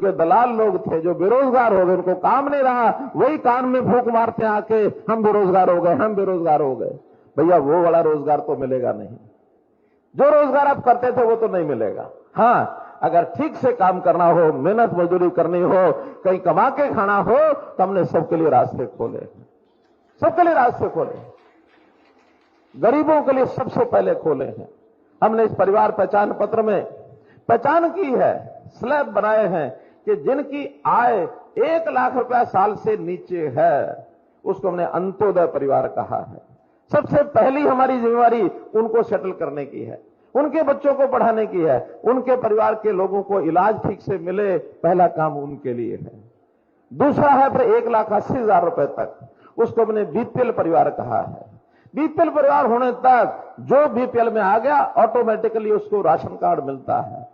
के दलाल लोग थे जो बेरोजगार हो गए, उनको काम नहीं रहा, वही कान में फूंक मारते आके हम बेरोजगार हो गए, हम बेरोजगार हो गए। भैया वो वाला रोजगार तो मिलेगा नहीं, जो रोजगार आप करते थे वो तो नहीं मिलेगा। हाँ, अगर ठीक से काम करना हो, मेहनत मजदूरी करनी हो, कहीं कमा के खाना हो, तो हमने सबके लिए रास्ते खोले, सबके लिए रास्ते खोले, गरीबों के लिए सबसे पहले खोले हैं। हमने इस परिवार पहचान पत्र में पहचान की है, स्लैब बनाए हैं कि जिनकी आय 1 लाख रुपया साल से नीचे है, उसको हमने अंत्योदय परिवार कहा है। सबसे पहली हमारी जिम्मेवारी उनको सेटल करने की है, उनके बच्चों को पढ़ाने की है, उनके परिवार के लोगों को इलाज ठीक से मिले, पहला काम उनके लिए है। दूसरा है फिर 1,80,000 रुपए तक, उसको हमने बीपीएल परिवार कहा है। बीपीएल परिवार होने तक जो बीपीएल में आ गया ऑटोमेटिकली उसको राशन कार्ड मिलता है,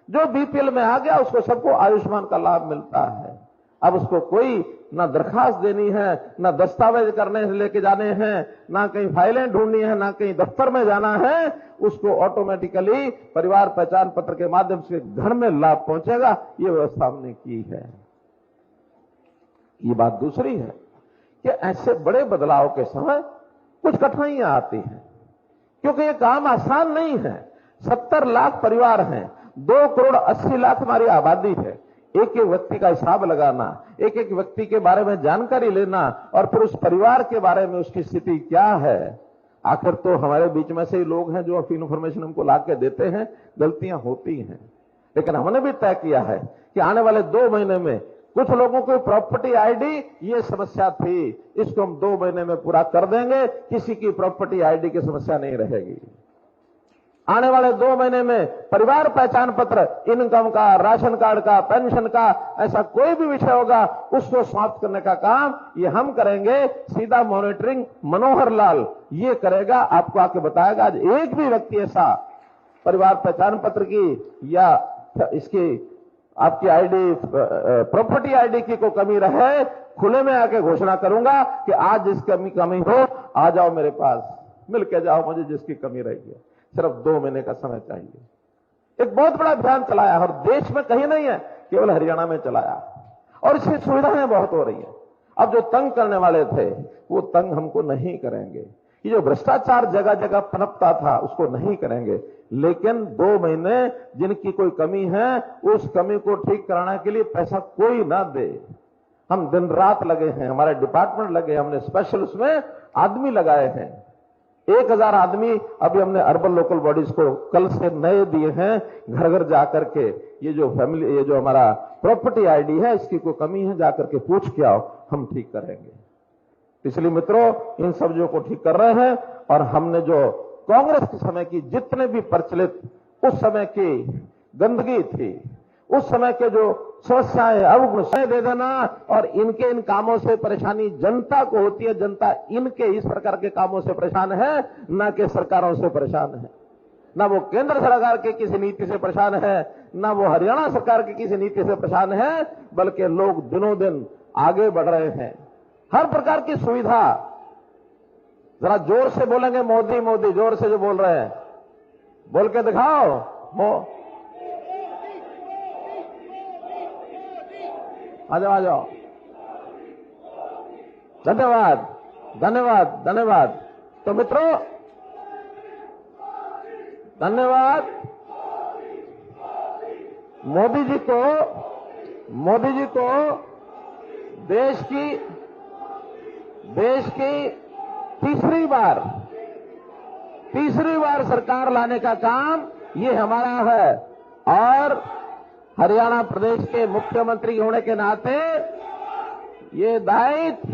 जो बीपीएल में आ गया उसको सबको आयुष्मान का लाभ मिलता है। अब उसको कोई ना दरखास्त देनी है, ना दस्तावेज करने लेके जाने हैं, ना कहीं फाइलें ढूंढनी है, ना कहीं दफ्तर में जाना है, उसको ऑटोमेटिकली परिवार पहचान पत्र के माध्यम से घर में लाभ पहुंचेगा। ये व्यवस्था हमने की है। ये बात दूसरी है कि ऐसे बड़े बदलाव के समय कुछ कठिनाइयां आती हैं, क्योंकि ये काम आसान नहीं है। 70 लाख परिवार हैं, 2,80,00,000 हमारी आबादी है। एक एक व्यक्ति का हिसाब लगाना, एक एक व्यक्ति के बारे में जानकारी लेना और फिर उस परिवार के बारे में उसकी स्थिति क्या है। आखिर तो हमारे बीच में से ही लोग हैं जो इंफॉर्मेशन हमको ला के देते हैं, गलतियां होती हैं। लेकिन हमने भी तय किया है कि आने वाले 2 महीने में कुछ लोगों को प्रॉपर्टी आईडी ये समस्या थी, इसको हम 2 महीने में पूरा कर देंगे, किसी की प्रॉपर्टी आईडी की समस्या नहीं रहेगी। आने वाले 2 महीने में परिवार पहचान पत्र, इनकम का, राशन कार्ड का, पेंशन का, ऐसा कोई भी विषय होगा उसको समाप्त करने का काम ये हम करेंगे। सीधा मॉनिटरिंग मनोहर लाल ये करेगा, आपको आके बताएगा। आज एक भी व्यक्ति ऐसा परिवार पहचान पत्र की या इसकी आपकी आईडी, प्रॉपर्टी आईडी की कोई कमी रहे, खुले में आके घोषणा करूंगा कि आज जिसकी कमी हो आ जाओ मेरे पास, मिलके जाओ, मुझे जिसकी कमी रही है। सिर्फ 2 महीने का समय चाहिए। एक बहुत बड़ा अभियान चलाया और देश में कहीं नहीं है, केवल हरियाणा में चलाया और इसकी सुविधाएं बहुत हो रही है। अब जो तंग करने वाले थे वो तंग हमको नहीं करेंगे। ये जो भ्रष्टाचार जगह जगह पनपता था उसको नहीं करेंगे। लेकिन 2 महीने जिनकी कोई कमी है उस कमी को ठीक कराने के लिए पैसा कोई ना दे। हम दिन रात लगे हैं, हमारे डिपार्टमेंट लगे, हमने स्पेशल उसमें आदमी लगाए हैं। 1,000 आदमी अभी हमने अर्बन लोकल बॉडीज को कल से नए दिए हैं, घर घर जाकर के ये जो फैमिली, ये जो हमारा प्रॉपर्टी आईडी है इसकी कोई कमी है जाकर के पूछ के आओ, हम ठीक करेंगे। इसलिए मित्रों इन सब्जियों को ठीक कर रहे हैं। और हमने जो कांग्रेस के समय की जितने भी प्रचलित उस समय की गंदगी थी, उस समय के जो समस्याएं अवगुण दे देना और इनके इन कामों से परेशानी जनता को होती है, जनता इनके इस प्रकार के कामों से परेशान है, ना कि सरकारों से परेशान है। ना वो केंद्र सरकार के किसी नीति से परेशान है, ना वो हरियाणा सरकार की किसी नीति से परेशान है, बल्कि लोग दिनों दिन आगे बढ़ रहे हैं। हर प्रकार की सुविधा, जरा जोर से बोलेंगे मोदी मोदी, जोर से जो बोल रहे हैं बोल के दिखाओ। आ जाओ आ जाओ। धन्यवाद धन्यवाद धन्यवाद। तो मित्रों धन्यवाद। मोदी जी को देश की तीसरी बार सरकार लाने का काम ये हमारा है। और हरियाणा प्रदेश के मुख्यमंत्री होने के नाते ये दायित्व